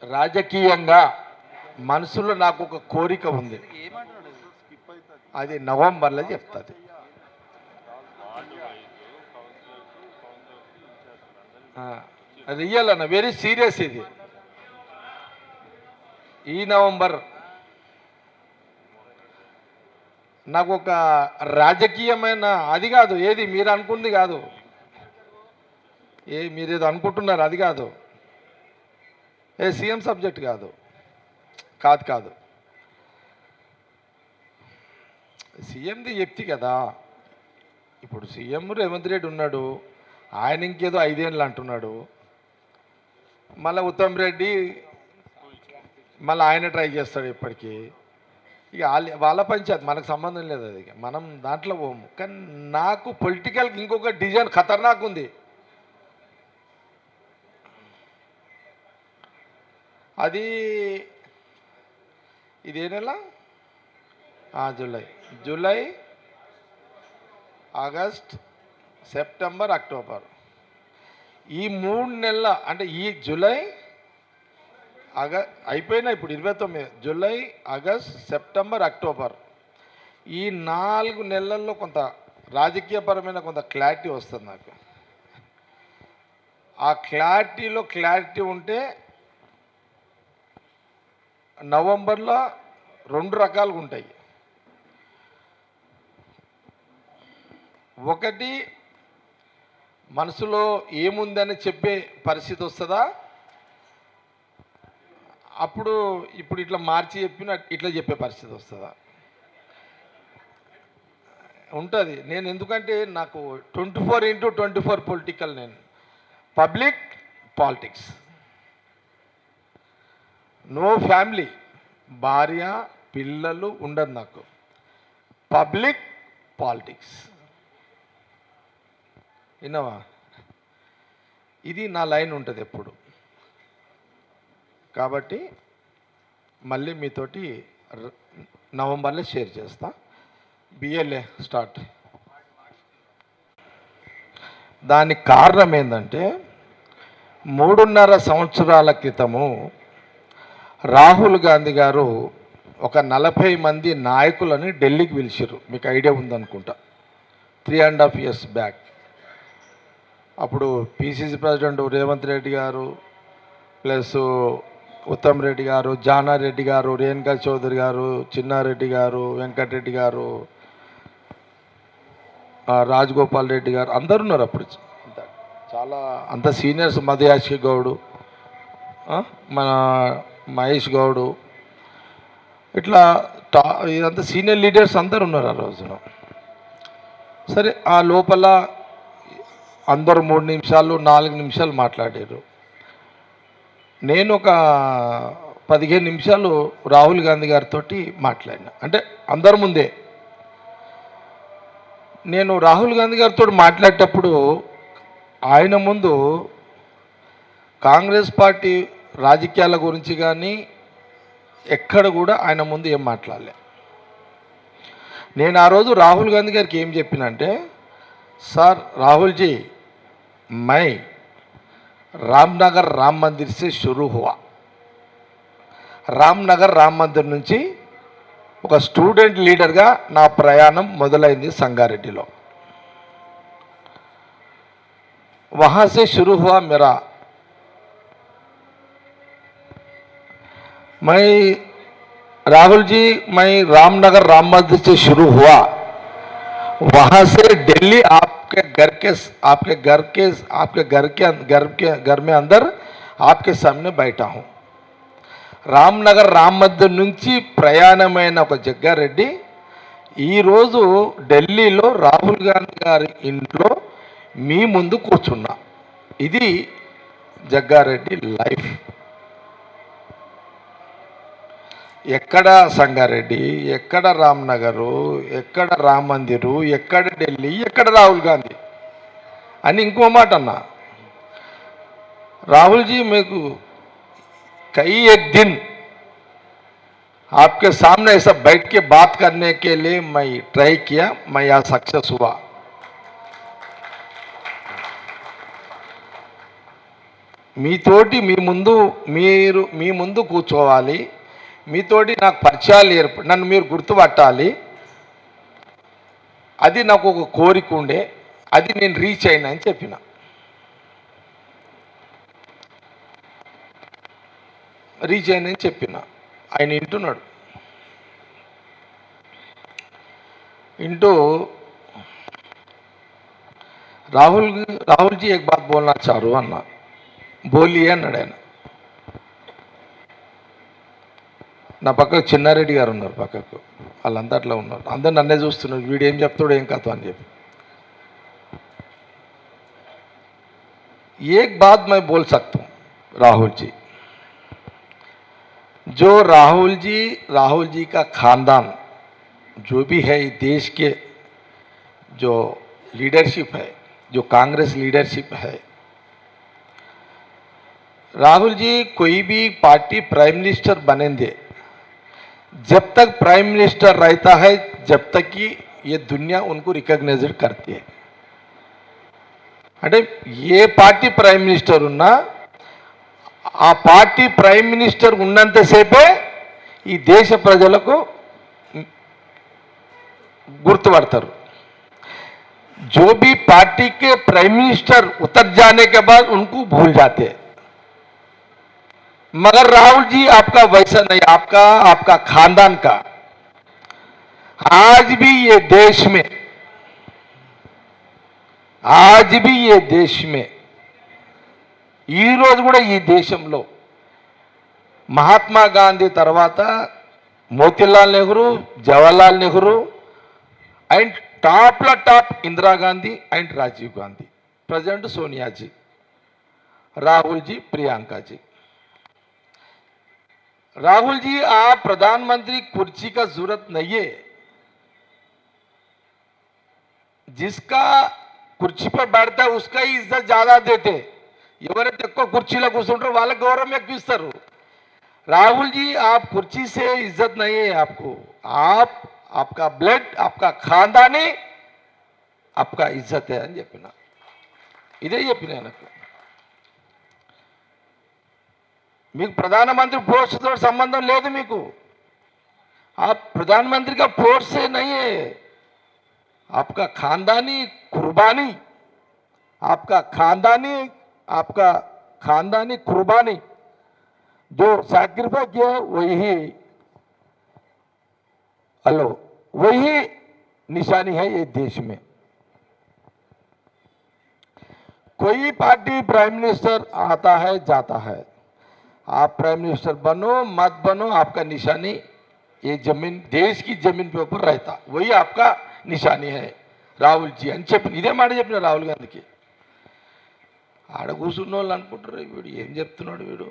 రాజకీయంగా మనసులో నాకు ఒక కోరిక ఉంది, అది నవంబర్లో చెప్తుంది. రియల్ అన్న, వెరీ సీరియస్ ఇది. ఈ నవంబర్ నాకు ఒక రాజకీయమైన అది కాదు, ఏది మీరు అనుకుంది కాదు, మీరేదో అనుకుంటున్నారు అది కాదు, సీఎం సబ్జెక్ట్ కాదు కాదు కాదు సీఎంది చెప్తే కదా. ఇప్పుడు సీఎం రేవంత్ రెడ్డి ఉన్నాడు, ఆయన ఇంకేదో 5 ఏళ్ళు అంటున్నాడు, మళ్ళీ ఉత్తమ్ రెడ్డి మళ్ళీ ఆయన ట్రై చేస్తాడు ఇప్పటికీ. ఇక వాళ్ళ పంచాయతీ, మనకు సంబంధం లేదు, అది మనం దాంట్లో పోము. కానీ నాకు పొలిటికల్కి ఇంకొక డిజైన్ ఖతర్నాక్ ఉంది. అది ఇదే నెల, జూలై ఆగస్ట్ సెప్టెంబర్ అక్టోబర్, ఈ 3 నెలల అంటే ఈ జూలై అయిపోయినా ఇప్పుడు 29, జూలై ఆగస్ట్ సెప్టెంబర్ అక్టోబర్, ఈ 4 నెలల్లో కొంత రాజకీయపరమైన కొంత క్లారిటీ వస్తుంది నాకు. ఆ క్లారిటీ ఉంటే నవంబర్లో 2 రకాలుగా ఉంటాయి. ఒకటి, మనసులో ఏముందని చెప్పే పరిస్థితి వస్తుందా, అప్పుడు ఇప్పుడు ఇట్లా మార్చి చెప్పిన ఇట్లా చెప్పే పరిస్థితి వస్తుందా ఉంటుంది. నేను ఎందుకంటే నాకు 24/24 పొలిటికల్, నేను పబ్లిక్ పాలిటిక్స్, నో ఫ్యామిలీ, భార్య పిల్లలు ఉండదు నాకు, పబ్లిక్ పాలిటిక్స్. విన్నావా, ఇది నా లైన్ ఉంటుంది ఎప్పుడు. కాబట్టి మళ్ళీ మీతోటి నవంబర్లో షేర్ చేస్తా. BLA start. దానికి కారణం ఏంటంటే 3.5 సంవత్సరాల క్రితము రాహుల్ గాంధీ గారు ఒక 40 మంది నాయకులని ఢిల్లీకి పిలిచారు, మీకు ఐడియా ఉందనుకుంటా. 3.5 years back. అప్పుడు పిసిసి ప్రెసిడెంట్ రేవంత్ రెడ్డి గారు, ప్లస్ ఉత్తమ్ రెడ్డి గారు, జానారెడ్డి గారు, రేణుకా చౌదరి గారు, చిన్నారెడ్డి గారు, వెంకటరెడ్డి గారు, రాజగోపాల్ రెడ్డి గారు, అందరు ఉన్నారు అప్పుడు. చాలా అంత సీనియర్స్, మధుయాషి గౌడు, మన మహేష్ గౌడు, ఇట్లా ఇదంతా సీనియర్ లీడర్స్ అందరు ఉన్నారు ఆ రోజున. సరే, ఆ లోపల అందరూ 3 నిమిషాలు 4 నిమిషాలు మాట్లాడారు. నేను ఒక 15 నిమిషాలు రాహుల్ గాంధీ గారితో మాట్లాడినా, అంటే అందరి ముందే. నేను రాహుల్ గాంధీ గారితో మాట్లాడేటప్పుడు ఆయన ముందు కాంగ్రెస్ పార్టీ రాజకీయాల గురించి కానీ ఎక్కడ కూడా ఆయన ముందు ఏం మాట్లాడలే. నేను ఆ రోజు రాహుల్ గాంధీ గారికి ఏం చెప్పినంటే, సార్ రాहुल जी, मैं रामनगर राम मंदिर से शुरू हुआ, రామ్నగర్ రామ్ మందిర్ నుంచి ఒక స్టూడెంట్ లీడర్గా నా ప్రయాణం మొదలైంది సంగారెడ్డిలో. वहाँ से शुरू हुआ मेरा, मैं राहुल जी, मैं रामनगर राम मंदिर से शुरू हुआ, वहाँ से दिल्ली आपके घर में अंदर आपके सामने बैठा हूँ. రామ్నగర్ రామ్ మందిర్ నుంచి ప్రయాణమైన ఒక జగ్గారెడ్డి ఈరోజు ఢిల్లీలో రాహుల్ గాంధీ గారి ఇంట్లో మీ ముందు కూర్చున్నా. ఇది జగ్గారెడ్డి లైఫ్. ఎక్కడ సంగారెడ్డి, ఎక్కడ రామ్నగరు, ఎక్కడ రామ్ మందిరు, ఎక్కడ ఢిల్లీ, ఎక్కడ రాహుల్ గాంధీ అని ఇంకో మాట అన్నా. రాహుల్ जी, మీకు कई एक दिन आपके सामने ऐसा बैठ के बात करने के लिए मैं ट्राई किया, मैं यहाँ सक्सेस हुआ. మీతోటి మీ ముందు కూర్చోవాలి, మీతోటి నాకు పరిచయాలు నన్ను మీరు గుర్తుపట్టాలి. అది నాకు ఒక కోరిక ఉండే, అది నేను రీచ్ అయినా అని చెప్పిన. ఆయన వింటున్నాడు. ఇంటూ రాహుల్ జీ एक बात बोलना चाह रहा हूं అన్న. బోలియే అన్నాడు ఆయన. నా పక్కకు చిన్నారెడ్డి గారు ఉన్నారు, పక్కకు వాళ్ళంతా అట్లా ఉన్నారు. అందరు నన్నే చూస్తున్నారు, వీడు ఏం చెప్తాడు ఏం కథ అని చెప్పి. एक बात मैं बोल सकता हूं राहुल जी, जो राहुल जी का खानदान जो भी है, देश के जो लीडरशिप है, जो कांग्रेस लीडरशिप है, राहुल जी कोई भी पार्टी प्राइम मिनिस्टर बनेंगे, जब तक प्राइम मिनिस्टर रहता है, जब तक कि ये दुनिया उनको रिकॉग्नाइज करती है. అంటే ఏ పార్టీ ప్రైమ్ మినిస్టర్ ఉన్నా ఆ పార్టీ ప్రైమ్ మినిస్టర్ ఉన్నంతసేపే ఈ దేశ ప్రజలకు గుర్తుపడతారు. जो भी पार्टी के प्राइम मिनिस्टर उतर जाने के बाद उनको भूल जाते हैं. मगर राहुल जी आपका वैसा नहीं, आपका खानदान का आज भी ये देश में ఈ రోజు కూడా ఈ దేశంలో మహాత్మా గాంధీ తర్వాత Motilal Nehru, Jawaharlal Nehru and top Indira Gandhi and Rajiv Gandhi, president Sonia ji, Rahul ji, Priyanka ji. Rahul ji, आप प्रधानमंत्री कुर्सी का जरूरत नहीं है. जिसका కుర్చీ पर बैठता है उसका ही इज्जत ज्यादा देते. ఎవరైతే ఎక్కువ కుర్చీలో కూర్చుంటారో వాళ్ళకి గౌరవం ఎక్కువ ఇస్తారు. राहुल जी, आप कुर्सी से इज्जत नहीं है आपको. आपका ब्लड, आपका खानदानी, आपका इज्जत है అని చెప్పిన. ఇదే చెప్పిన నాకు. మీకు ప్రధానమంత్రి పోస్ట్ తో సంబంధం లేదు. మీకు आप प्रधानमंत्री का पोस्ट से नहीं है. आपका खानदानी कुर्बानी, आपका खानदानी कुर्बानी जो सैक्रिफाइस किया वही निशानी है ये देश में. कोई पार्टी प्राइम मिनिस्टर आता है जाता है, आप प्राइम मिनिस्टर बनो मत बनो, आपका निशानी ये जमीन, देश की जमीन पे ऊपर रहता, वही आपका నిశాని హై రాహుల్ జీ అని చెప్పి ఇదే మాట చెప్పిన రాహుల్ గాంధీకి. ఆడ కూర్చున్న వాళ్ళు అనుకుంటారు వీడు ఏం చెప్తున్నాడు వీడు.